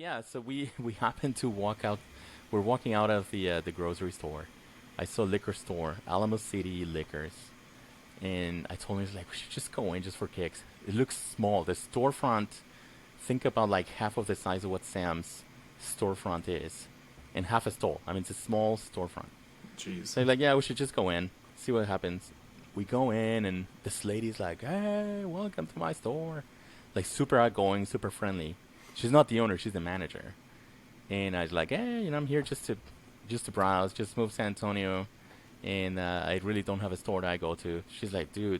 Yeah, so we happened to walk out. We're walking out of the grocery store. I saw a liquor store, Alamo City Liquors, and I told him, he's like, we should just go in just for kicks. It looks small. The storefront, think about like half of the size of what Sam's storefront is, and half a store. I mean, it's a small storefront. Jeez. So he's like, yeah, we should just go in, see what happens. We go in, and this lady's like, hey, welcome to my store. Like, super outgoing, super friendly. She's not the owner, she's the manager. And I was like, hey, I'm here just to browse, just move San Antonio, and I really don't have a store that I go to. She's like, dude,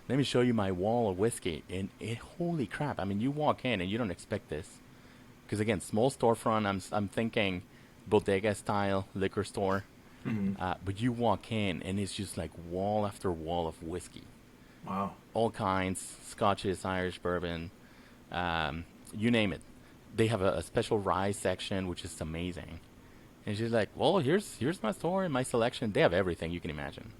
let me show you my wall of whiskey. And holy crap! I mean, you walk in and you don't expect this, because again, small storefront. I'm thinking bodega style liquor store, but you walk in and it's just like wall after wall of whiskey, Wow. all kinds, Scotches, Irish bourbon, you name it. They have a special rye section, which is amazing. And she's like, well, here's my store and my selection. They have everything you can imagine.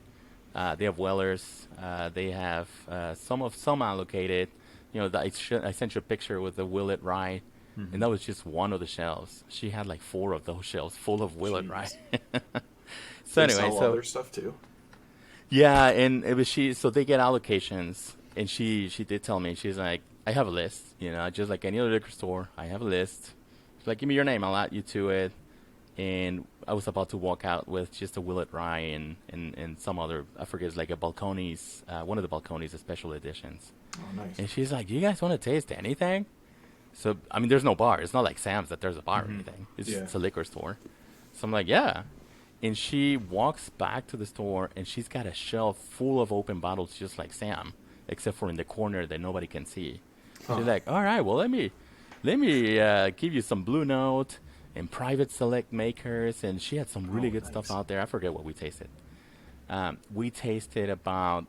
They have Wellers. They have some allocated. I sent you a picture with the Willet rye, and that was just one of the shelves. She had like four of those shelves full of Willet rye. So They anyway, sell other stuff too. yeah, and it was she. So they get allocations, and she did tell me, she's like, I have a list. Just like any other liquor store, I have a list. She's like, give me your name, I'll add you to it. And I was about to walk out with just a Willet Rye and some other, I forget, it's like a Balcones, one of the Balcones, the special editions. Oh, nice. And she's like, do you guys want to taste anything? So, I mean, there's no bar. It's not like Sam's that there's a bar or anything. It's a liquor store. So I'm like, yeah. And she walks back to the store, and she's got a shelf full of open bottles just like Sam, except for in the corner that nobody can see. She's like, all right, well, let me give you some Blue Note and Private Select makers, and she had some really good stuff out there. I forget what we tasted. We tasted about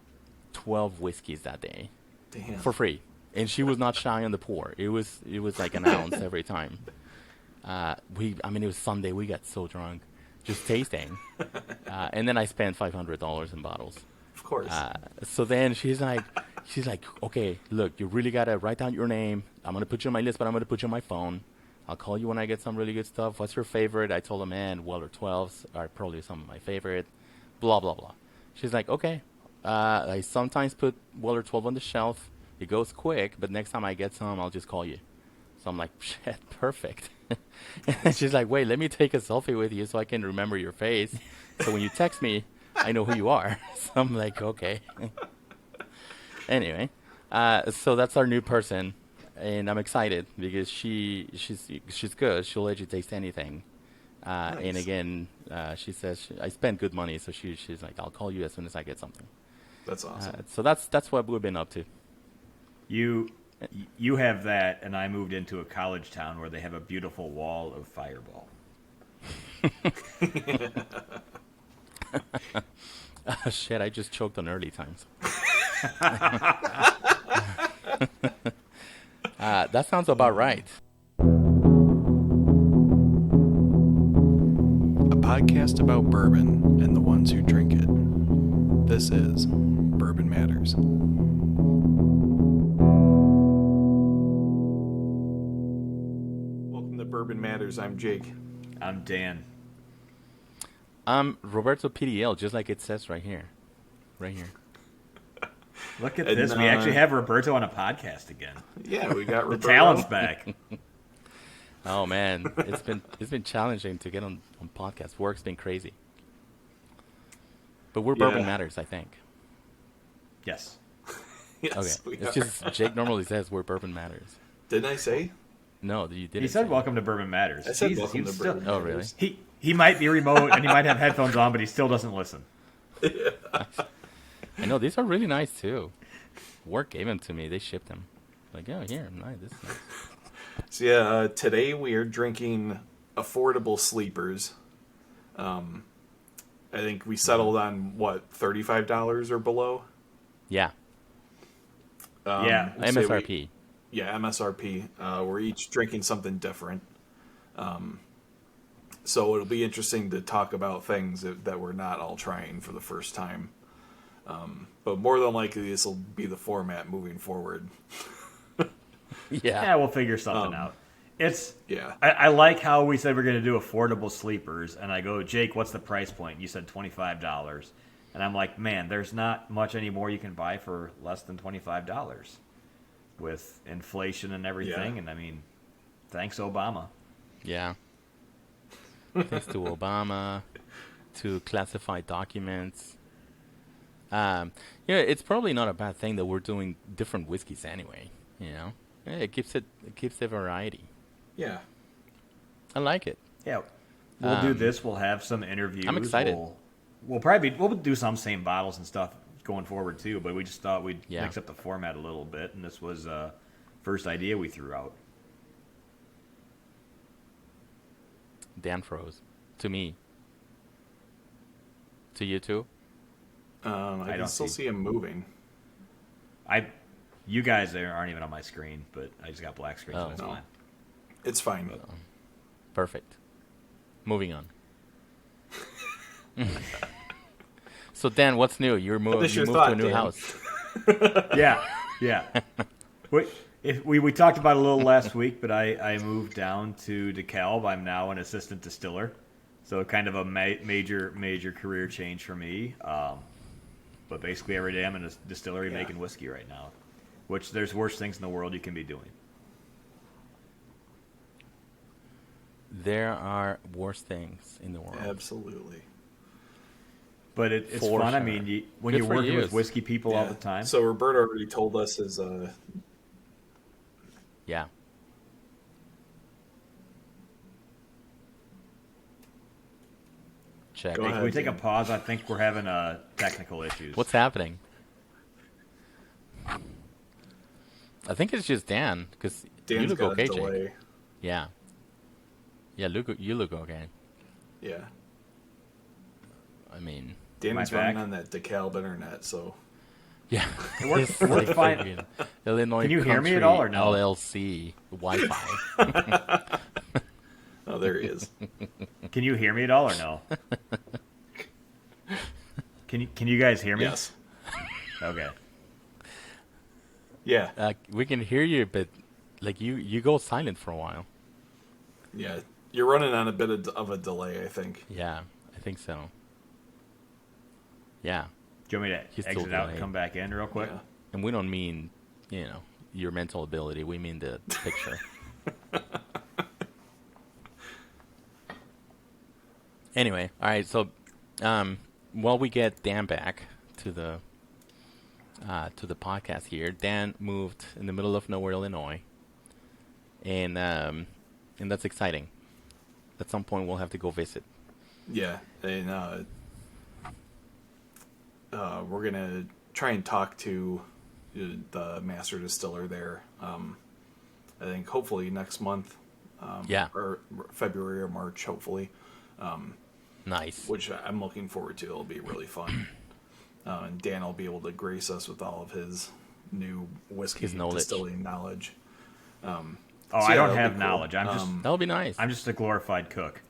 12 whiskeys that day. Damn. For free, and she was not shy on the pour. It was like an ounce every time. It was Sunday. We got so drunk, just tasting, and then I spent $500 in bottles. Of course. So then she's like, okay, look, you really gotta write down your name. I'm gonna put you on my list, but I'm gonna put you on my phone. I'll call you when I get some really good stuff. What's your favorite? I told her, man, Weller 12s are probably some of my favorite. Blah, blah, blah. She's like, okay. I sometimes put Weller 12 on the shelf. It goes quick, but next time I get some, I'll just call you. So I'm like, shit, perfect. And she's like, wait, let me take a selfie with you so I can remember your face. So when you text me, I know who you are. So I'm like, okay. Anyway, so that's our new person. And I'm excited because she's good. She'll let you taste anything. Nice. And again, she says I spend good money, so she's like, I'll call you as soon as I get something. That's awesome. So that's what we've been up to. You have that, and I moved into a college town where they have a beautiful wall of Fireball. Shit, I just choked on early times. That sounds about right. A podcast about bourbon and the ones who drink it. This is Bourbon Matters. Welcome to Bourbon Matters. I'm Jake. I'm Dan. I'm Roberto PDL, just like it says right here. Right here. Look at this. We actually have Roberto on a podcast again. Yeah, we got The Roberto. talent's back. Oh man, it's been challenging to get on podcasts. Work's been crazy. But we're Bourbon Matters, I think. Yes. Yes, Okay. It's just Jake normally says we're Bourbon Matters. Didn't I say? No, you didn't. He said, say "Welcome to Bourbon Matters." I said Jesus, welcome to still, Bourbon Oh, Matters. really? He might be remote and he might have headphones on, but he still doesn't listen. I know these are really nice too. Work gave them to me. They shipped them. Like, oh, here, nice. This is nice. So yeah, today we are drinking affordable sleepers. I think we settled on what, $35 or below. Yeah, Yeah. we'll say MSRP. Yeah, MSRP. We're each drinking something different. So it'll be interesting to talk about things that we're not all trying for the first time. But more than likely, this will be the format moving forward. Yeah, we'll figure something out. Yeah. I like how we said we're going to do affordable sleepers, and I go, Jake, what's the price point? You said $25, and I'm like, man, there's not much anymore you can buy for less than $25 with inflation and everything. Yeah. And I mean, thanks Obama. Yeah. Thanks to Obama, to classified documents. It's probably not a bad thing that we're doing different whiskeys anyway. It keeps a variety. Yeah. I like it. Yeah, we'll do this. We'll have some interviews. I'm excited. We'll do some same bottles and stuff going forward too. But we just thought we'd Yeah. mix up the format a little bit, and this was first idea we threw out. Dan froze. To me. To you too? I can don't still see- see him moving. You guys aren't even on my screen, but I just got black screen, so Oh. that's No. fine. It's fine. Perfect. Moving on. So Dan, what's new? You moved your to a thought, new Dan? house. Yeah. We talked about it a little last week, but I moved down to DeKalb. I'm now an assistant distiller, so kind of a major career change for me. But basically every day I'm in a distillery making whiskey right now, which there's worse things in the world you can be doing. There are worse things in the world. Absolutely. But it's For fun. I sure. mean, when Good you're for working you. with whiskey people all Yeah. the time. So Roberto already told us his Yeah. Check. Go Hey, ahead. can we take a pause? I think we're having technical issues. What's happening? I think it's just Dan, because you Dan's look got okay, a Jake. delay. Yeah. Yeah, you look okay. Yeah. I mean, Dan's Am I running back? on that DeKalb internet, so yeah. It works- It's it works like fine. freaking Illinois Can you hear me at Country all or no? LLC Wi-Fi. oh, there he is. Can you hear me at all or no? Can you guys hear me? Yes. Okay. Yeah. We can hear you, but like you go silent for a while. Yeah. You're running on a bit of a delay, I think. Yeah, I think so. Yeah, Do you want me to He's still exit out and delayed. come back in real quick? Yeah. and we don't mean your mental ability. We mean the picture. Anyway, all right. So, while we get Dan back to the podcast here, Dan moved in the middle of nowhere, Illinois, and that's exciting. At some point, we'll have to go visit. Yeah. And we're going to try and talk to the master distiller there. I think hopefully next month. Yeah. Or February or March, hopefully. Nice. Which I'm looking forward to. It'll be really fun. And Dan will be able to grace us with all of his new whiskey His knowledge. distilling knowledge. Oh, So, I yeah, don't that'll have be cool. knowledge. That'll be nice. I'm just a glorified cook.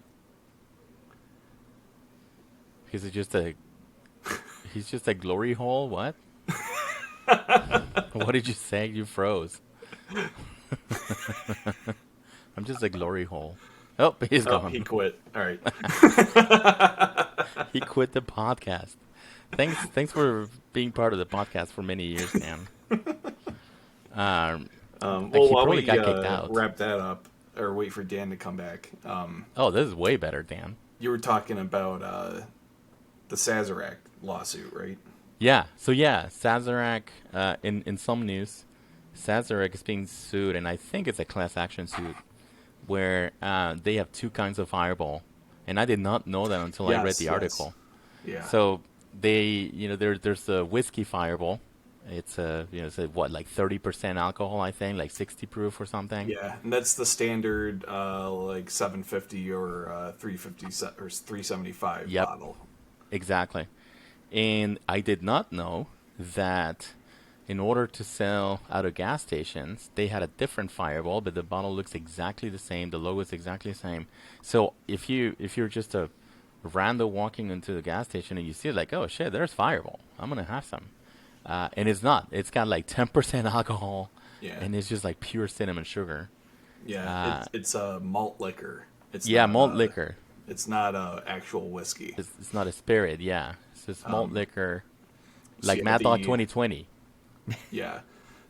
Because he's just a glory hole. What? What did you say? You froze. I'm just a glory hole. Oh, he's Oh, gone. he quit. All right. He quit the podcast. Thanks for being part of the podcast for many years, man. Well, he while probably we got kicked out. wrap that up, or wait for Dan to come back, Oh, this is way better, Dan. you were talking about the Sazerac lawsuit, right? Yeah. So yeah, Sazerac. In some news, Sazerac is being sued, and I think it's a class action suit, where they have two kinds of fireball, and I did not know that until I read Yes, the yes. article. Yeah. So they, there's a whiskey fireball. It's like 30% alcohol, I think, like 60 proof or something. Yeah, and that's the standard, like 750 or 350 or 375 Yep. bottle. Exactly. And I did not know that in order to sell out of gas stations, they had a different fireball, but the bottle looks exactly the same. The logo is exactly the same. So if you're just a random walking into the gas station and you see it, like, oh shit, there's Fireball, I'm gonna have some. And it's not. It's got like 10% alcohol, Yeah. and it's just like pure cinnamon sugar. Yeah, it's a malt liquor. It's Yeah, not malt a liquor. it's not a actual whiskey. It's not a spirit. Yeah, it's just malt liquor, So like yeah, Mad Dog 2020. yeah.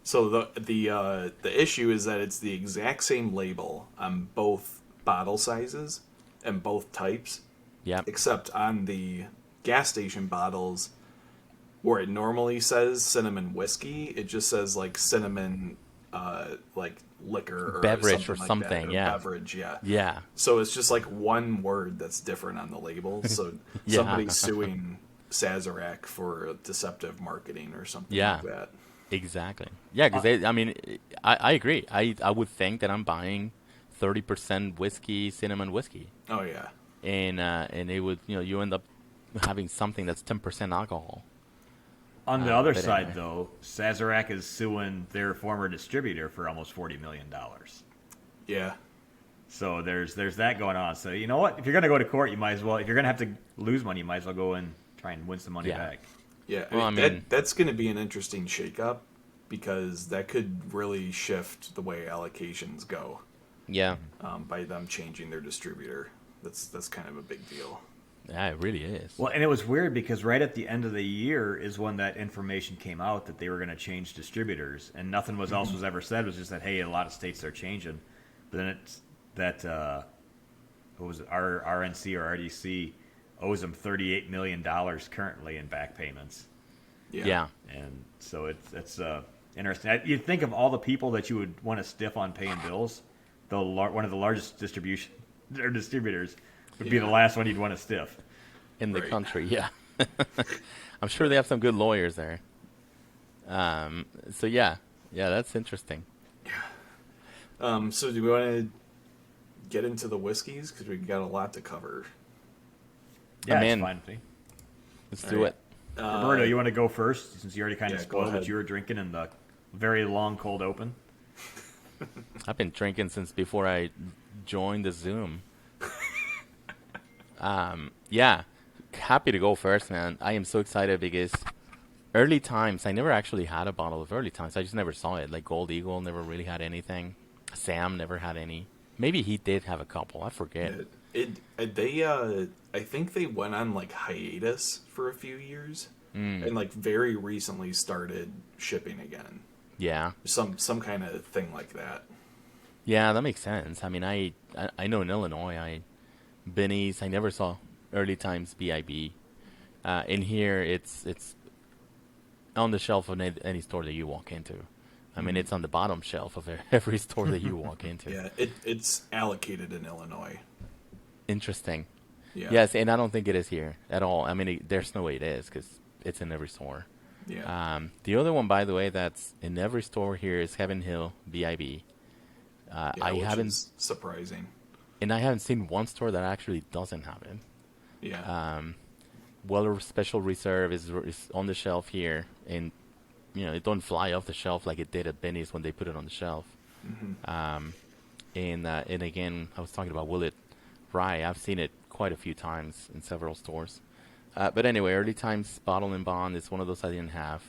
So the issue is that it's the exact same label on both bottle sizes and both types, Yep. except on the gas station bottles where it normally says cinnamon whiskey, it just says like cinnamon like liquor or Beverage or something like that something. or Yeah. beverage, yeah. Yeah. So it's just like one word that's different on the label. So Yeah. somebody's suing Sazerac for deceptive marketing or something like Yeah. that. Exactly. Yeah, Uh, because I mean, I agree. I would think that I'm buying 30% whiskey, cinnamon whiskey, Oh yeah. and it would you end up having something that's 10% alcohol. On the other But side, anyway, though, Sazerac is suing their former distributor for almost $40 million. Yeah. So there's that going on. So you know what? If you're gonna go to court, you might as well. If you're gonna have to lose money, you might as well go and try and win some money yeah. back. Yeah. I Well, I mean, mean, that's going to be an interesting shakeup because that could really shift the way allocations go yeah, by them changing their distributor. That's kind of a big deal. yeah, it really is. Well, and it was weird because right at the end of the year is when that information came out that they were going to change distributors, and nothing else was ever said. It was just that hey, a lot of states are changing. But then it's that what was it? RNC or RDC owes them $38 million currently in back payments, Yeah. Yeah, and so it's interesting. You'd think of all the people that you would want to stiff on paying bills, one of the largest distribution or distributors would be the Yeah. last one you'd want to stiff. in the Right. country. Yeah, I'm sure they have some good lawyers there. So yeah, that's interesting. So do we want to get into the whiskeys because we got a lot to cover? Yeah, I'm it's in. fine with me. Let's All do right. it. Roberto, you want to go first since you already kind of Yeah, go spoiled what ahead. you were drinking in the very long cold open. I've been drinking since before I joined the Zoom. Yeah, happy to go first, man. I am so excited because early times, I never actually had a bottle of early times. I just never saw it. Like Gold Eagle never really had anything. Sam never had any. Maybe he did have a couple. I forget. I think they went on like hiatus for a few years and like very recently started shipping again. Yeah. Some kind of thing like that. Yeah, that makes sense. I mean, I know in Illinois, Benny's, I never saw early times BIB. In here, it's on the shelf of any store that you walk into. I mean, it's on the bottom shelf of every store that you walk into. Yeah, it's allocated in Illinois. Interesting. Yeah. Yes, and I don't think it is here at all. I mean, there's no way it is because it's in every store. Yeah. The other one, by the way, that's in every store here is Heaven Hill BIB. Yeah, I which haven't, is surprising. and I haven't seen one store that actually doesn't have it. Yeah. Weller Special Reserve is on the shelf here, and it don't fly off the shelf like it did at Benny's when they put it on the shelf. And again, I was talking about Willet Rye. I've seen it quite a few times in several stores. But anyway, Early Times Bottle and Bond is one of those I didn't have.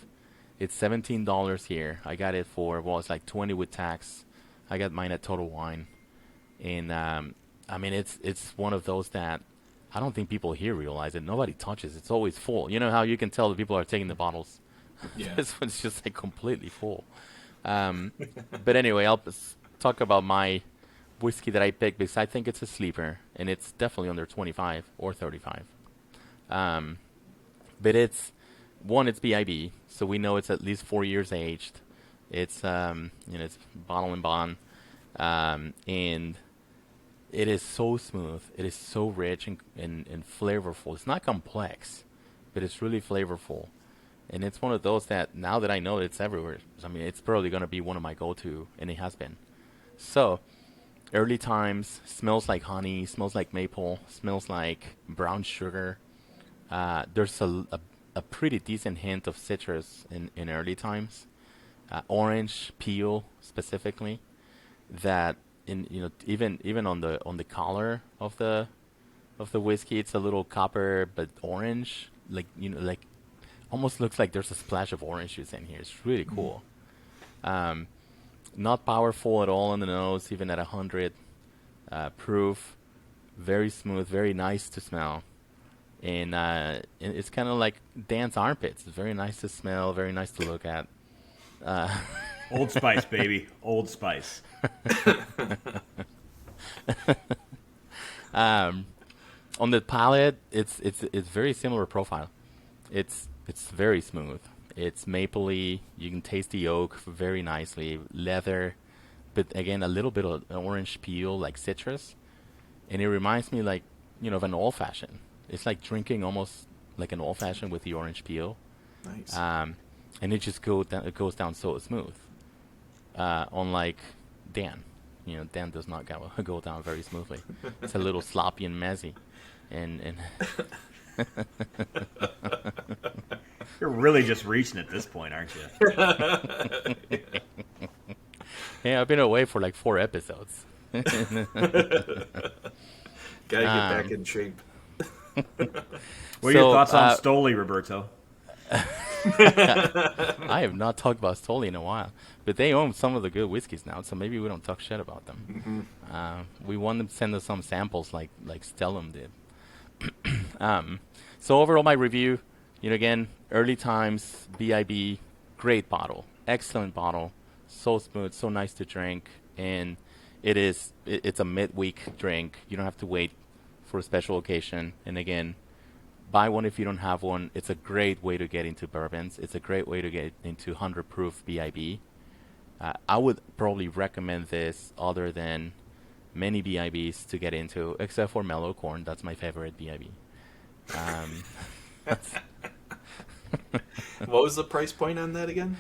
It's $17 here. I got it for it's like 20 with tax. I got mine at Total Wine, and I mean it's one of those that I don't think people here realize it. Nobody touches. It's always full. You know how you can tell that people are taking the bottles. Yeah. This one's just like completely full. But anyway, I'll talk about my whiskey that I picked because I think it's a sleeper, and it's definitely under 25 or 35. But it's BIB, so we know it's at least 4 years aged. It's it's bottle and bond, and it is so smooth. It is so rich and flavorful. It's not complex, but it's really flavorful. And it's one of those that now that I know it's everywhere, I mean, it's probably going to be one of my go-to, and it has been. So, Early Times smells like honey, smells like maple, smells like brown sugar. There's a pretty decent hint of citrus in Early Times. Orange peel specifically, that even on the collar of the whiskey, it's a little copper but orange, like almost looks like there's a splash of orange juice in here. It's really cool. Not powerful at all on the nose, even at 100 proof. Very smooth, very nice to smell. And it's kind of like Dan's armpits. It's very nice to smell, very nice to look at. Old Spice, baby. Old Spice. On the palate, it's very similar profile. It's very smooth. It's mapley. You can taste the oak very nicely. Leather, but again a little bit of orange peel, like citrus, and it reminds me like of an old fashioned. It's like drinking almost like an old fashioned with the orange peel. Nice. And it just it goes down so smooth. Unlike Dan, Dan does not go down very smoothly. It's a little sloppy and messy, and You're really just reaching at this point, aren't you? yeah, I've been away for like 4 episodes. Gotta get back in shape. What are your thoughts on Stoli, Roberto? I have not talked about Stoli in a while, but they own some of the good whiskeys now, so maybe we don't talk shit about them. We want them to send us some samples like Stellum did. So overall, my review, again, early times, BIB, great bottle, excellent bottle, so smooth, so nice to drink, and it's a midweek drink. You don't have to wait for a special occasion, and again, buy one if you don't have one. It's a great way to get into bourbons. It's a great way to get into 100 proof BIB. I would probably recommend this other than many BIBs to get into, except for Mellow Corn. That's my favorite BIB. What was the price point on that again?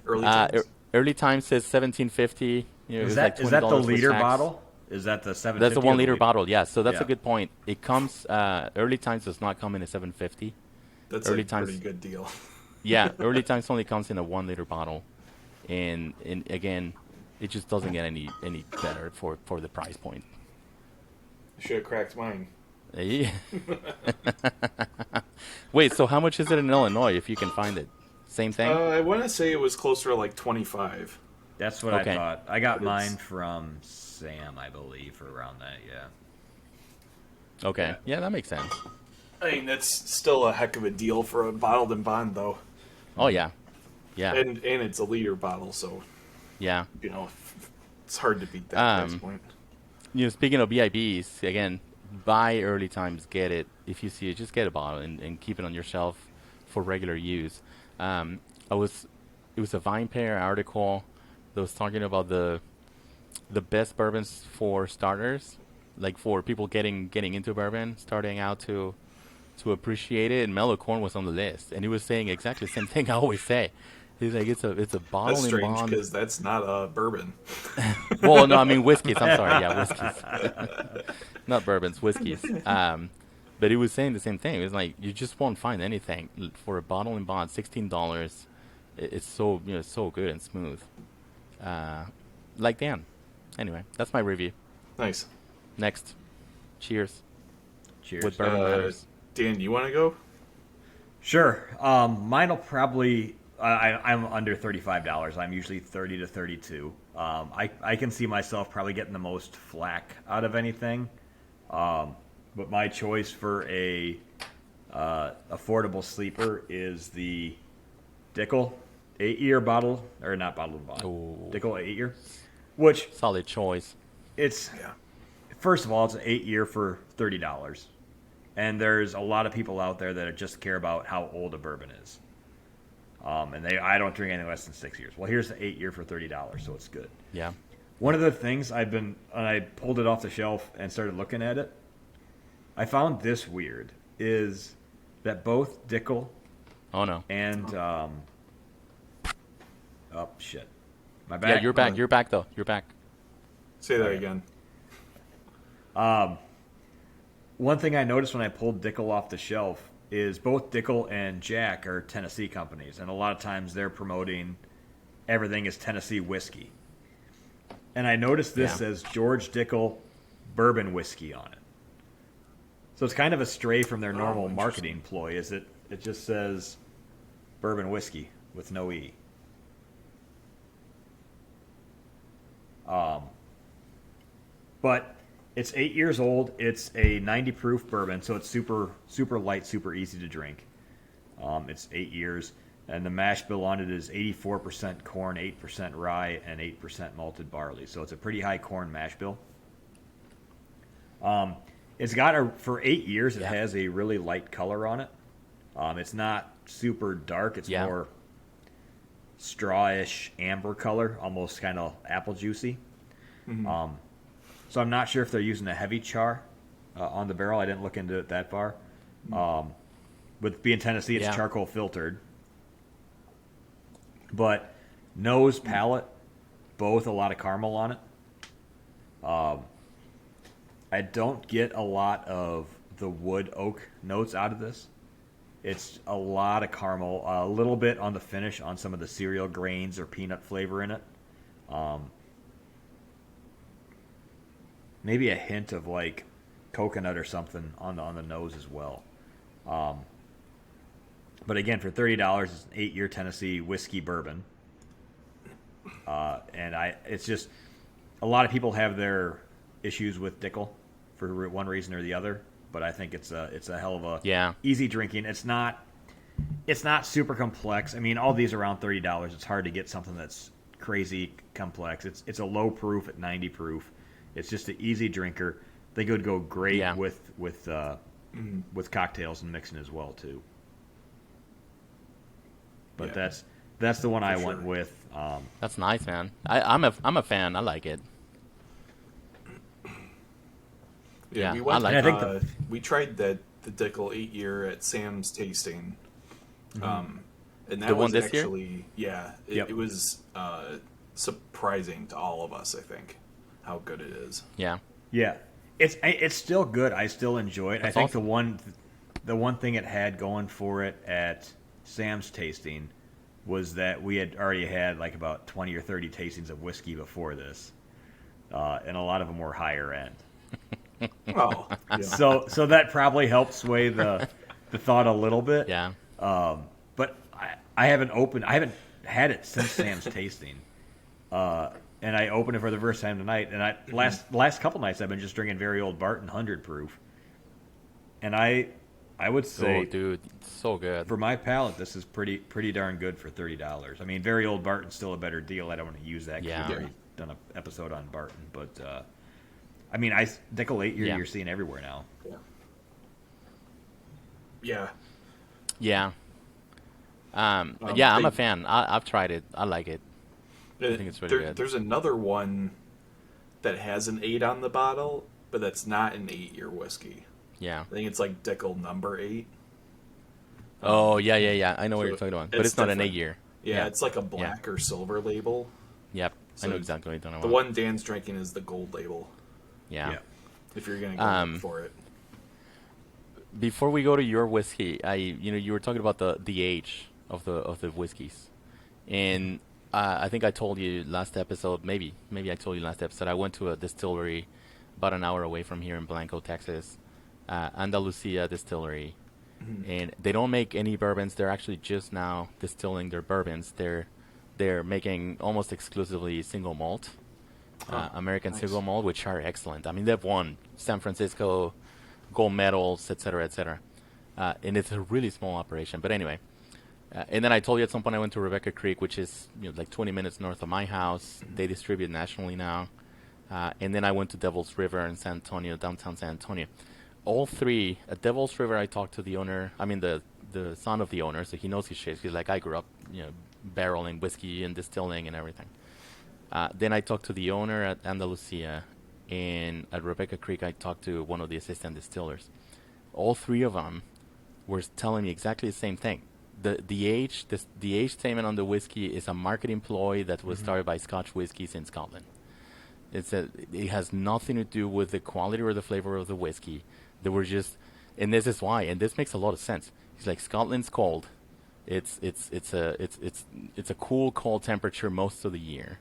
Early times? Early times says $17.50. Is that the liter bottle? Is that the 750? That's the 1 liter bottle, yeah. So that's Yeah. a good point. It comes, early times does not come in a 750. That's early a times, pretty good deal. Yeah, early times only comes in a 1 liter bottle. And again, it just doesn't get any better for the price point. Should have cracked mine. Yeah. Wait, so how much is it in Illinois if you can find it? Same thing? I want to say it was closer to like 25. That's what Okay. I thought. I got But mine from Sam, I believe, or around that, yeah. Okay. Yeah, that makes sense. I mean, that's still a heck of a deal for a bottled and bond, though. Oh, yeah. Yeah. And it's a liter bottle, so, Yeah. it's hard to beat that price point. Speaking of BIBs, again, buy early times, get it. If you see it, just get a bottle and keep it on your shelf for regular use. It was a VinePair article that was talking about the best bourbons for starters, like for people getting into bourbon, starting out to appreciate it. And Mellow Corn was on the list, and he was saying exactly the same thing I always say. He's like, it's a bottle That's in strange, bond. because that's not a bourbon. Well, no, I mean whiskeys. I'm sorry, yeah, whiskeys, not bourbons, whiskeys. But he was saying the same thing. It was like you just won't find anything for a bottle in bond. $16. It's so so good and smooth. Like Dan. Anyway, that's my review. Nice. Next, cheers. Cheers. With bourbon matters. Dan, you want to go? Sure. Mine will probably. I'm under $35. I'm usually 30 to 32. I can see myself probably getting the most flack out of anything. But my choice for a affordable sleeper is the Dickel 8-year bottle, or not bottled bottle. Ooh. Dickel 8-year, which Solid choice. it's Yeah. first of all, it's an 8-year for $30, and there's a lot of people out there that just care about how old a bourbon is. And I don't drink anything less than 6 years. Well, here's the 8-year for $30, so it's good. Yeah. One of the things I pulled it off the shelf and started looking at it, I found this weird, is that both Dickel Oh no. and, oh shit. My back. Yeah, you're back. You're back though. You're back. Say that again. One thing I noticed when I pulled Dickel off the shelf is both Dickel and Jack are Tennessee companies, and a lot of times they're promoting everything as Tennessee whiskey. And I noticed this Yeah. says George Dickel bourbon whiskey on it. So it's kind of a stray from their normal marketing ploy, is it just says bourbon whiskey with no E. But it's 8 years old. It's a 90 proof bourbon, so it's super light, super easy to drink. It's 8 years, and the mash bill on it is 84% corn, 8% rye, and 8% malted barley. So it's a pretty high corn mash bill. It's got for 8 years. It has a really light color on it. It's not super dark. It's more strawish amber color, almost kind of apple juicy. Mm-hmm. So I'm not sure if they're using a heavy char on the barrel. I didn't look into it that far. With being Tennessee, it's charcoal filtered. But nose, palate, both a lot of caramel on it. I don't get a lot of the wood oak notes out of this. It's a lot of caramel, a little bit on the finish on some of the cereal grains or peanut flavor in it. Maybe a hint of like coconut or something on the nose as well. But again, for $30, it's an 8-year Tennessee whiskey bourbon. And it's just a lot of people have their issues with Dickel for one reason or the other. But I think it's a hell of a easy drinking. It's not super complex. I mean, all these are around $30. It's hard to get something that's crazy complex. It's a low proof at 90 proof. It's just an easy drinker. I think it would go great with cocktails and mixing as well too. But that's the one I went with. That's nice, man. I'm a fan. I like it. Yeah, we went. We tried the Dickel 8-year at Sam's tasting, and that was actually it was surprising to all of us. I think how good it is. Yeah. It's still good. I still enjoy it. That's I think awesome. the one thing it had going for it at Sam's tasting was that we had already had like about 20 or 30 tastings of whiskey before this, and a lot of them were higher end. Oh, yeah. So that probably helped sway the thought a little bit. Yeah. But I haven't had it since Sam's tasting. And I opened it for the first time tonight. And last couple nights I've been just drinking very old Barton 100 proof. And I would say, dude, so good. For my palate, this is pretty darn good for $30. I mean, very old Barton's still a better deal. I don't want to use that because we've already done an episode on Barton, but. I mean, Dickel 8 you're seeing everywhere now. Yeah. I'm a fan. I've tried it. I like it. I think it's really good. There's another one that has an 8 on the bottle, but that's not an 8-year whiskey. Yeah. I think it's like Dickel number 8. Oh, yeah. I know what you're talking about. But it's not an 8-year. Yeah, it's like a black or silver label. Yep. So I know exactly what you're talking about. The one Dan's drinking is the gold label. Yeah. If you're going to go for it. Before we go to your whiskey, you were talking about the age of the whiskeys. And I think I told you last episode, maybe I told you last episode, I went to a distillery about an hour away from here in Blanco, Texas, Andalusia Distillery. Mm-hmm. And they don't make any bourbons. They're actually just now distilling their bourbons. They're making almost exclusively single malt. American single malt, which are excellent. I mean, they've won San Francisco gold medals, et cetera, and it's a really small operation. But anyway, and then I told you at some point I went to Rebecca Creek, which is like 20 minutes north of my house. They distribute nationally now. And then I went to Devil's River in San Antonio, downtown San Antonio. All three, at Devil's River, I talked to the owner. I mean, the son of the owner, so he knows his shit. He's like, I grew up, barreling whiskey and distilling and everything. Then I talked to the owner at Andalusia, and at Rebecca Creek I talked to one of the assistant distillers. All three of them were telling me exactly the same thing. The age statement on the whiskey is a marketing ploy that was started by Scotch Whiskies in Scotland. It has nothing to do with the quality or the flavor of the whiskey. They were just, and this is why, and this makes a lot of sense. It's like Scotland's cold. It's a cool, cold temperature most of the year.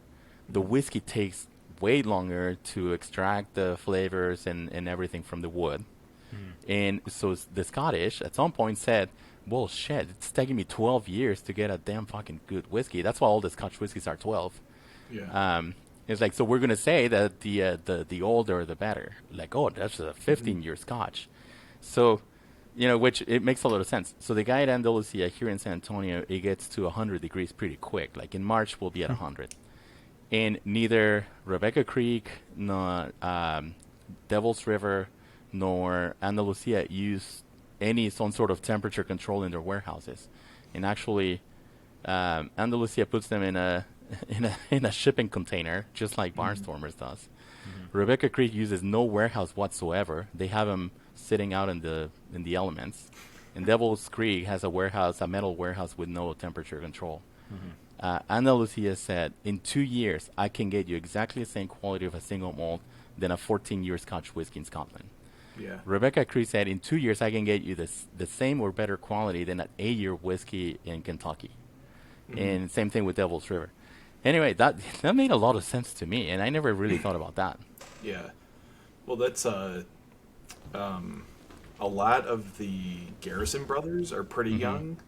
The whiskey takes way longer to extract the flavors and everything from the wood. And so the Scottish at some point said, well, shit, it's taking me 12 years to get a damn fucking good whiskey. That's why all the Scotch whiskeys are 12. Yeah. It's like, so we're gonna say that the older the better. Like, oh, that's a 15-year Scotch. So, which it makes a lot of sense. So the guy at Andalusia here in San Antonio, it gets to 100 degrees pretty quick. Like in March, we'll be at 100. And neither Rebecca Creek nor Devil's River nor Andalusia use some sort of temperature control in their warehouses. And actually, Andalusia puts them in a in a shipping container, just like Barnstormers does. Rebecca Creek uses no warehouse whatsoever. They have them sitting out in the elements. And Devil's Creek has a metal warehouse with no temperature control. Ana Lucia said, in 2 years, I can get you exactly the same quality of a single malt than a 14-year Scotch whiskey in Scotland. Yeah. Rebecca Creek said, in 2 years, I can get you the same or better quality than an 8-year whiskey in Kentucky. And same thing with Devil's River. Anyway, that made a lot of sense to me, and I never really thought about that. Yeah. Well, that's a lot of the Garrison brothers are pretty young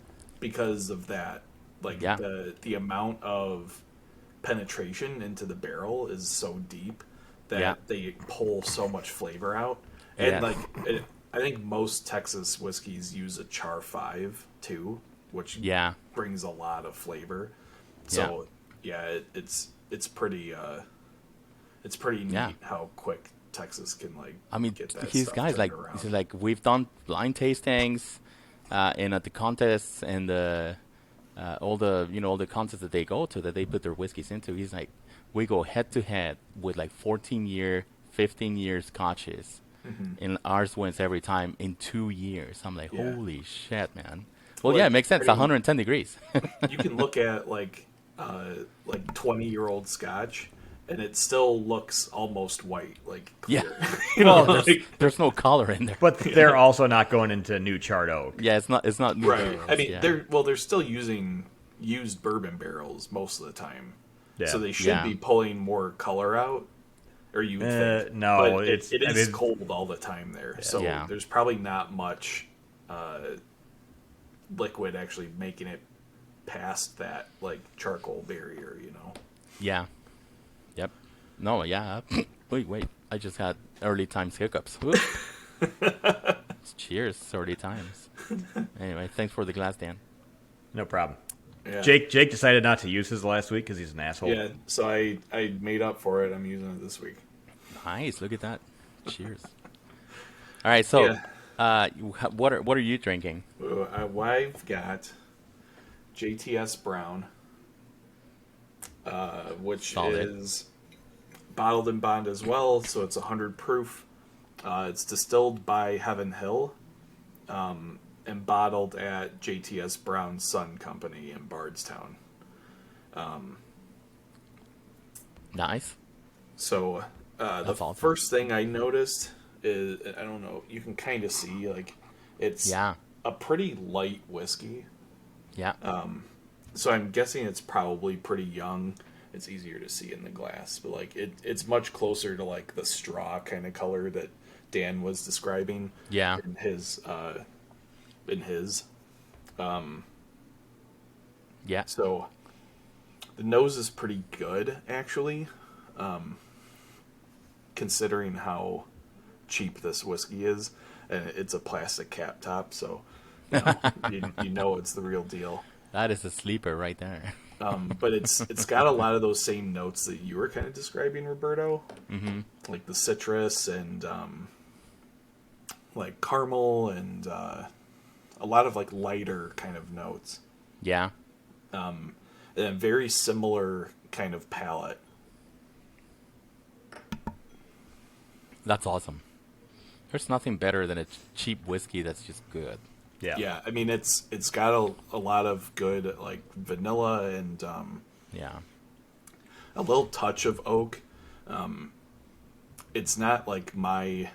because of that. Like the amount of penetration into the barrel is so deep that they pull so much flavor out. And I think most Texas whiskeys use a Char 5 too, which brings a lot of flavor. So it's pretty neat how quick Texas can get that these stuff guys around. we've done blind tastings, and at the contests and all the contests that they go to that they put their whiskeys into. He's like, we go head to head with 14-year, 15-year scotches, and ours wins every time in 2 years. I'm like, holy shit, man. Well, it makes sense. 110 degrees. You can look at 20-year-old Scotch, and it still looks almost white, clear. Well, there's no color in there. But they're also not going into new charred oak. Yeah, it's not new right. barrels. I mean, they're still using used bourbon barrels most of the time, so they should be pulling more color out. Or you would think. No, but it is cold all the time there, so there's probably not much liquid actually making it past that charcoal barrier, Yeah. Yep. No, yeah. Wait. I just had early times hiccups. Cheers, early times. Anyway, thanks for the glass, Dan. No problem. Yeah. Jake decided not to use his last week because he's an asshole. Yeah, so I made up for it. I'm using it this week. Nice. Look at that. Cheers. All right, so what are you drinking? I've got JTS Brown, which is bottled in bond as well, so it's 100 proof. It's distilled by Heaven Hill, and bottled at JTS Brown Sun Company in Bardstown. Nice. So the awesome. first thing I noticed is, I don't know, you can kind of see it's a pretty light whiskey. Yeah. So I'm guessing it's probably pretty young. It's easier to see in the glass, but it's much closer to the straw kind of color that Dan was describing. Yeah. In his. Yeah. So the nose is pretty good, actually, considering how cheap this whiskey is, and it's a plastic cap top, so you know it's the real deal. That is a sleeper right there. But it's got a lot of those same notes that you were kind of describing, Roberto. Mm-hmm. Like the citrus and caramel and a lot of lighter kind of notes. Yeah. And a very similar kind of palate. That's awesome. There's nothing better than a cheap whiskey that's just good. Yeah. Yeah, I mean it's got a lot of good vanilla and a little touch of oak. It's not my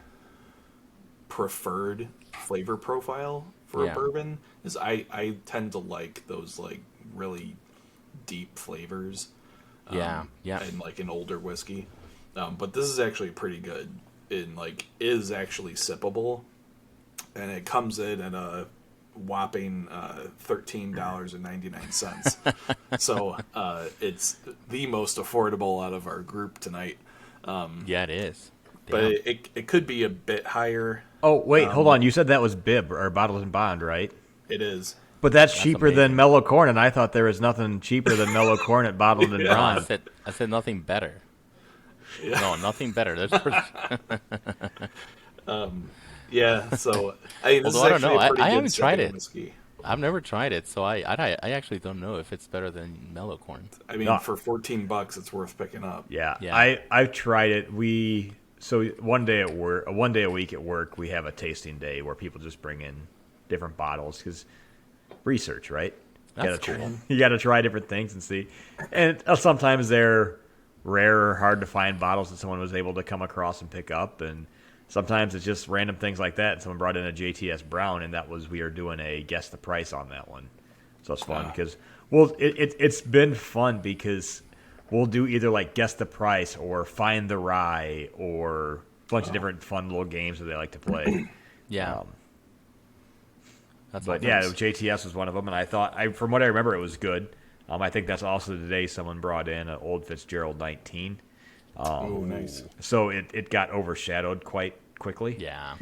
preferred flavor profile for a bourbon. Is I tend to like those really deep flavors. And an older whiskey. But this is actually pretty good and is actually sippable. And it comes in at a whopping $13.99. So it's the most affordable out of our group tonight. Yeah, it is. But it could be a bit higher. Oh, wait, hold on. You said that was Bib, or Bottled and Bond, right? It is. But that's cheaper than Mellow Corn, and I thought there was nothing cheaper than Mellow Corn at Bottled and Bond. I said nothing better. Yeah. No, nothing better. Yeah, so this although is I don't know, I haven't tried it. Whiskey. I've never tried it, so I actually don't know if it's better than Mellow Corn. I mean, for $14, it's worth picking up. Yeah. I've tried it. So one day a week at work, we have a tasting day where people just bring in different bottles because research, right? That's cool. You got to try different things and see. And sometimes they're rare or hard to find bottles that someone was able to come across and pick up, and sometimes it's just random things like that. Someone brought in a JTS Brown, and we are doing a guess the price on that one. So it's fun because it's been fun because we'll do either like guess the price or find the rye or a bunch of different fun little games that they like to play. Yeah. JTS was one of them, and I thought, from what I remember, it was good. I think that's also the day someone brought in an Old Fitzgerald 19. Nice. So it got overshadowed quite quickly. Yeah.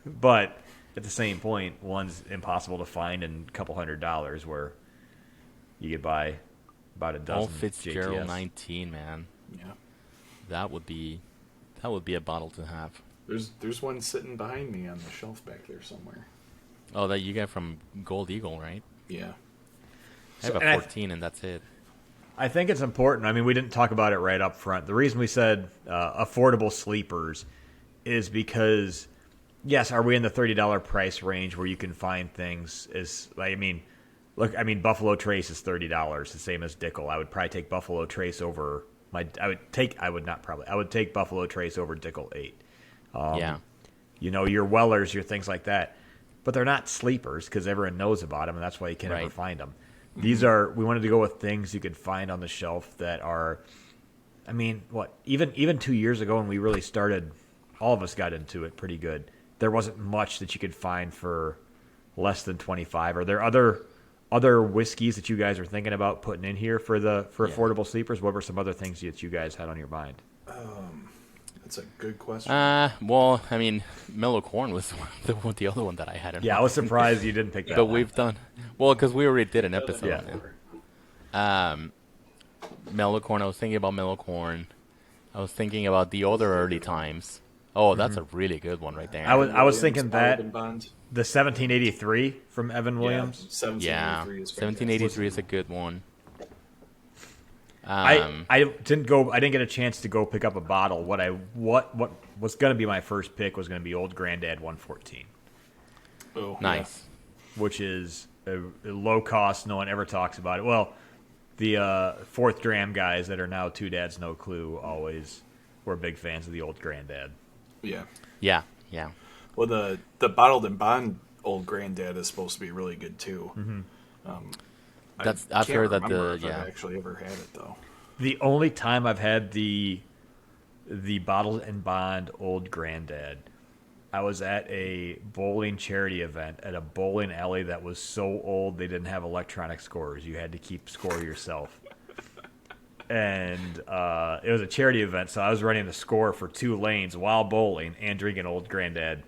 But at the same point, one's impossible to find in a couple $100 where you could buy about a dozen. Old Fitzgerald JTS. 19, man. Yeah. That would be a bottle to have. There's one sitting behind me on the shelf back there somewhere. Oh, that you get from Gold Eagle, right? Yeah. I have a 14, and that's it. I think it's important. I mean, we didn't talk about it right up front. The reason we said affordable sleepers is because, yes, are we in the $30 price range where you can find things? Buffalo Trace is $30, the same as Dickel. I would probably take Buffalo Trace over I would take Buffalo Trace over Dickel 8. Your Wellers, your things like that. But they're not sleepers because everyone knows about them, and that's why you can never find them. We wanted to go with things you could find on the shelf that are, even 2 years ago when we really started, all of us got into it pretty good. There wasn't much that you could find for less than 25. Are there other whiskeys that you guys are thinking about putting in here for affordable sleepers? What were some other things that you guys had on your mind? That's a good question. Mellow Corn was the other one that I had in mind. I was surprised you didn't pick that. But one. we've done because we already did an episode on it. Mellow Corn. I was thinking about Mellow Corn. I was thinking about the other early times. Oh, that's a really good one right there. I was thinking that the 1783 from Evan Williams. 1783 is a good one. I didn't get a chance to go pick up a bottle. What was going to be my first pick was going to be Old Grandad 114. Oh, nice. Which is a low cost. No one ever talks about it. Well, the Fourth Dram guys that are now Two Dads No Clue always were big fans of the Old Grandad. Yeah. Well, the Bottled and Bond Old Grandad is supposed to be really good too. Mm-hmm. I've heard that I've actually ever had it though. The only time I've had the Bottled and Bond Old Grandad, I was at a bowling charity event at a bowling alley that was so old they didn't have electronic scores. You had to keep score yourself. And it was a charity event, so I was running the score for 2 lanes while bowling and drinking Old Grandad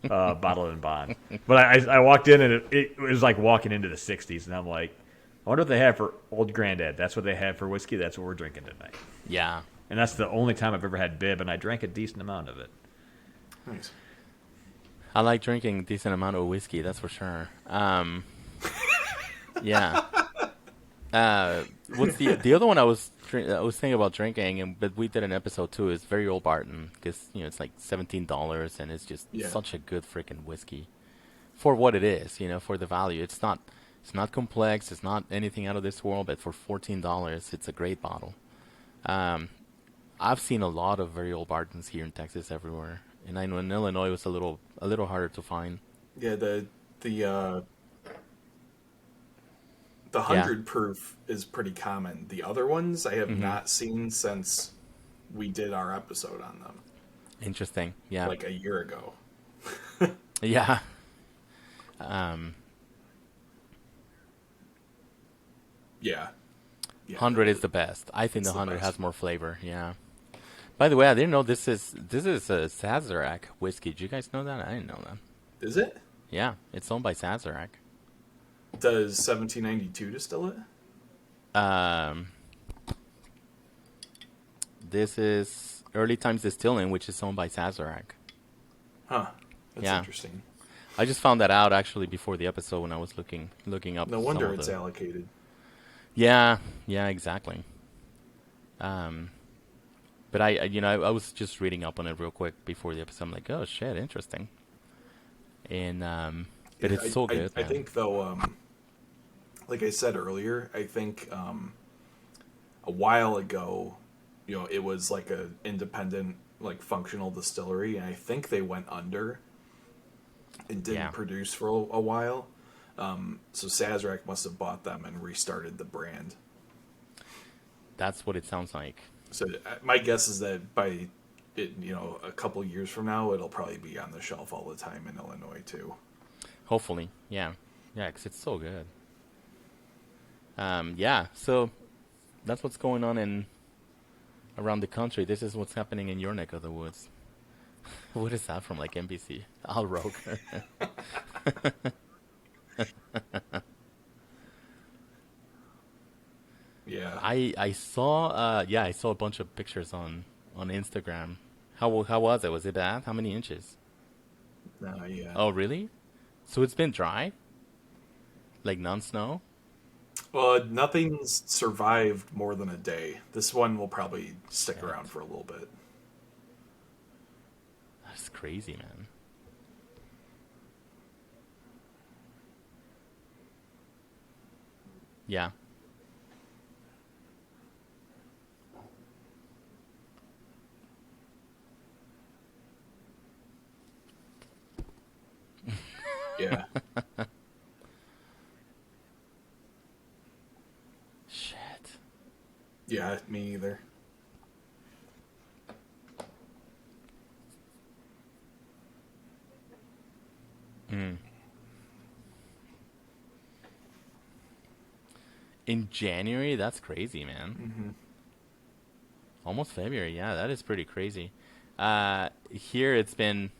Bottled and Bond. But I walked in, and it was like walking into the 60s, and I'm like, I wonder what they have for Old Grandad. That's what they had for whiskey. That's what we're drinking tonight. Yeah. And that's the only time I've ever had Bib, and I drank a decent amount of it. Nice. I like drinking a decent amount of whiskey, that's for sure. Yeah. What's the other one I was thinking about drinking, but we did an episode too. Is Very Old Barton because it's like $17, and it's just such a good freaking whiskey for what it is. For the value, it's not complex. It's not anything out of this world. But for $14, it's a great bottle. I've seen a lot of Very Old Bartons here in Texas everywhere, and I know in Illinois it was a little harder to find. Yeah, the 100 proof is pretty common. The other ones I have not seen since we did our episode on them. Interesting. Yeah. Like a year ago. Yeah. Um, Yeah. 100 is the best. I think the It's the 100 best. has more flavor. Yeah. By the way, I didn't know this is a Sazerac whiskey. Did you guys know that? I didn't know that. Is it? Yeah, it's owned by Sazerac. Does 1792 distill it? Um, this is Early Times Distilling, which is owned by Sazerac. Huh. That's Yeah, interesting. I just found that out actually before the episode when I was looking up No some wonder of it's the. allocated. Yeah, yeah, exactly. Um, but I was just reading up on it real quick before the episode. I'm like, oh shit, interesting. And but Yeah, it's so good, I man. think though, like I said earlier, I think a while ago, it was like a independent, like functional distillery, and I think they went under and didn't Yeah, produce for a while. So Sazerac must have bought them and restarted the brand. that's what it sounds like. So my guess is that by a couple years from now, it'll probably be on the shelf all the time in Illinois too. Hopefully, yeah, yeah, because it's so good. Yeah, so that's what's going on in around the country. This is what's happening in your neck of the woods. What is that from, like NBC? Al Roker. Yeah. I saw I saw a bunch of pictures on Instagram. How was it? Was it bad? How many inches? Yeah. Oh, really? So it's been dry? Like non-snow? Well, nothing's survived more than a day. This one will probably stick Shit. around for a little bit. That's crazy, man. Yeah. Yeah. Shit. Yeah, me either. Mm. In January? That's crazy, man. Hmm. Almost February. Yeah, that is pretty crazy. Here it's been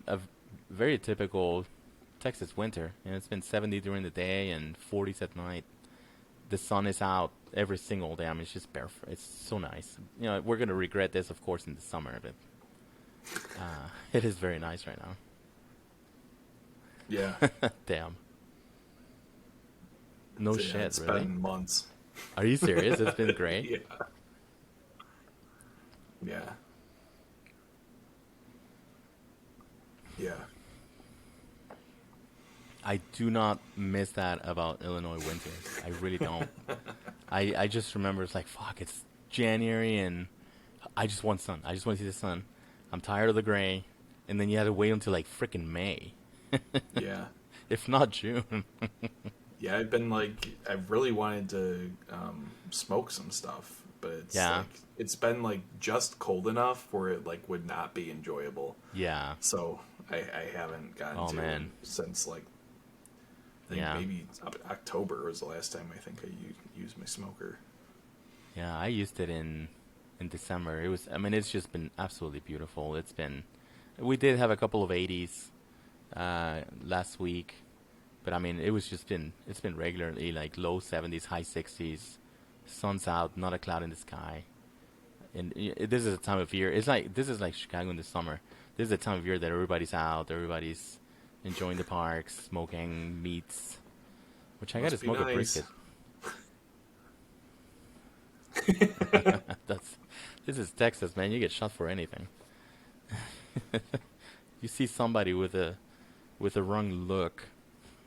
a very typical Texas winter, and it's been 70 during the day and 40s at night. The sun is out every single day. I mean, it's just barefoot. It's so nice. We're gonna regret this, of course, in the summer, but it is very nice right Yeah. now. Damn. No Yeah, shit, it's really? been months. Are you serious? It's been great. Yeah. Yeah. Yeah. I do not miss that about Illinois winters. I really don't. I just remember it's like, fuck, it's January and I just want sun. I just want to see the sun. I'm tired of the gray. And then you had to wait until like freaking May, Yeah. if not June. Yeah, I've really wanted to smoke some stuff, but Yeah. it's been like just cold enough where it like would not be enjoyable. Yeah. So I haven't gotten Oh, to man. since like I think Yeah. maybe October was the last time I think I used my smoker. Yeah, I used it in December. I mean, it's just been absolutely beautiful. We did have a couple of 80s last week, but I mean, it's been regularly like low 70s, high 60s. Sun's out, not a cloud in the sky. And this is a time of year. This is like Chicago in the summer. This is a time of year that everybody's out, everybody's enjoying the parks, smoking meats, which I got to Must be smoke a nice. brisket. This is Texas, man. You get shot for anything. You see somebody with a wrong look,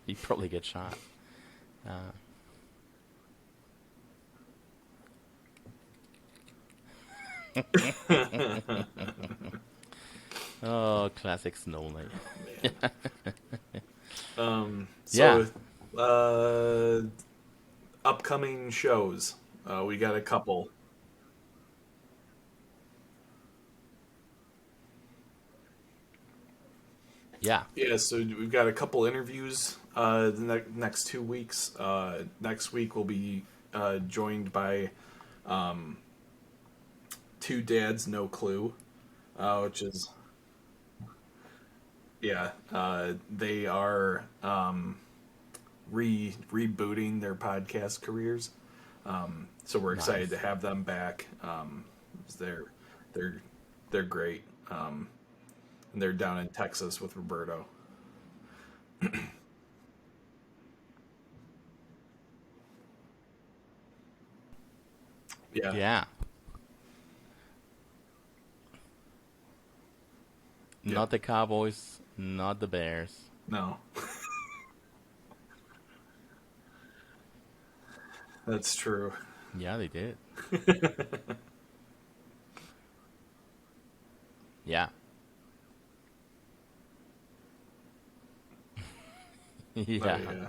you probably get shot. Uh, oh, classic snow night. Man. Yeah. So upcoming shows. We got a couple. Yeah. Yeah, so we've got a couple interviews the next 2 weeks. Next week we'll be joined by Two Dads No Clue, which is they are rebooting their podcast careers. So we're excited to have them back. They're they're they're great, and they're down in Texas with Roberto. Yeah. Yeah. Yep. Not the Cowboys, not the Bears. No. That's true. Yeah, they did. Yeah. Yeah. Yeah.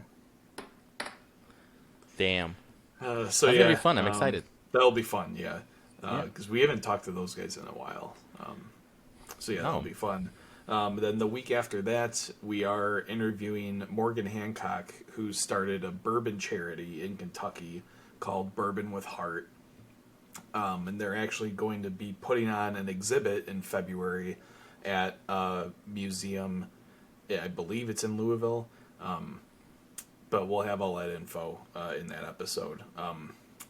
Damn. So That's yeah, gonna be fun. I'm excited. That'll be fun. Yeah, Yeah. because we haven't talked to those guys in a while. So yeah, that'll No. be fun. Then the week after that, we are interviewing Morgan Hancock, who started a bourbon charity in Kentucky called Bourbon with Heart. And they're actually going to be putting on an exhibit in February at a museum. I believe it's in Louisville. But we'll have all that info in that episode.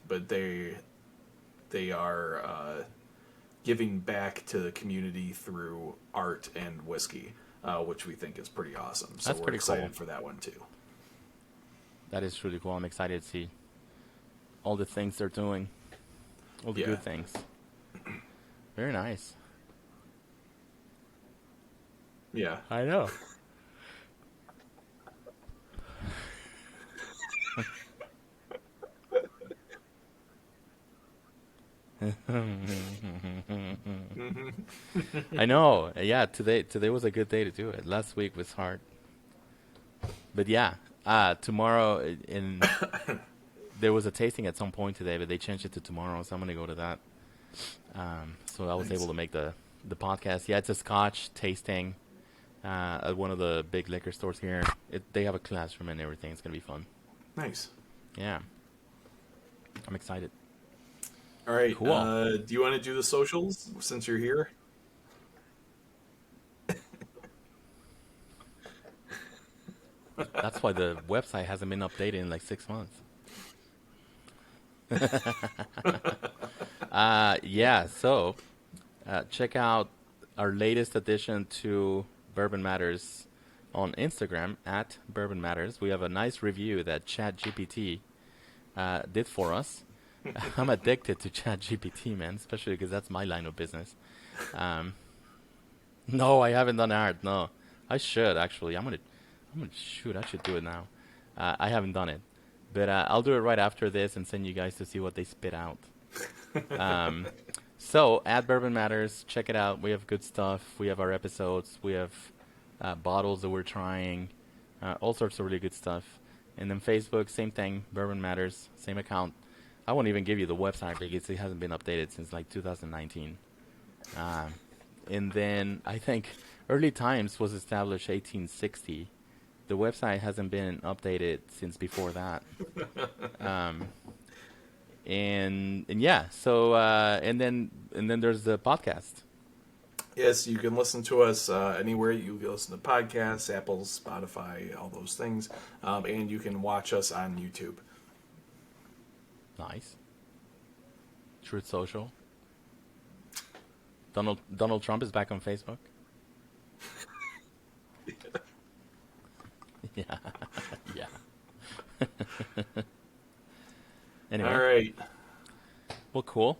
But they are giving back to the community through art and whiskey, which we think is pretty awesome. So That's we're pretty excited cool. for that one too. That is really cool. I'm excited to see all the things they're doing, all the Yeah. good things. Very nice. Yeah. I know. I know. Yeah, today was a good day to do it. Last week was hard. But yeah, tomorrow there was a tasting at some point today, but they changed it to tomorrow, so I'm gonna go to that. So I was Nice. able to make the podcast. Yeah, it's a Scotch tasting at one of the big liquor stores here. They have a classroom and everything. It's gonna be fun. Nice. Yeah, I'm excited. All right. Cool. Do you want to do the socials since you're here? That's why the website hasn't been updated in like 6 months. Yeah, so check out our latest addition to Bourbon Matters on Instagram at Bourbon Matters. We have a nice review that ChatGPT did for us. I'm addicted to ChatGPT, man, especially because that's my line of business. No, I haven't done art. No, I should actually. I'm gonna shoot. I should do it now. I haven't done it, but I'll do it right after this and send you guys to see what they spit out. So at Bourbon Matters, check it out. We have good stuff. We have our episodes. We have bottles that we're trying. All sorts of really good stuff. And then Facebook, same thing. Bourbon Matters, same account. I won't even give you the website because it hasn't been updated since like 2019. And then I think Early Times was established 1860. The website hasn't been updated since before that. And yeah, so and then there's the podcast. Yes, you can listen to us anywhere you can listen to podcasts, Apple, Spotify, all those things. And you can watch us on YouTube. Nice. Truth Social. Donald Trump is back on Facebook. Yeah. Yeah. Anyway. All right. Well, cool.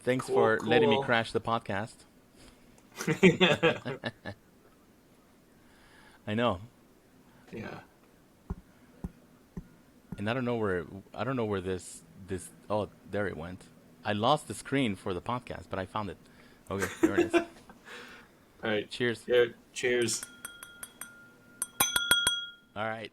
Thanks Cool, for letting me cool. crash the podcast. I know. Yeah. And I don't know where this oh, there it went. I lost the screen for the podcast, but I found it. Okay, there it is. All right. Cheers. Yeah, cheers. All right.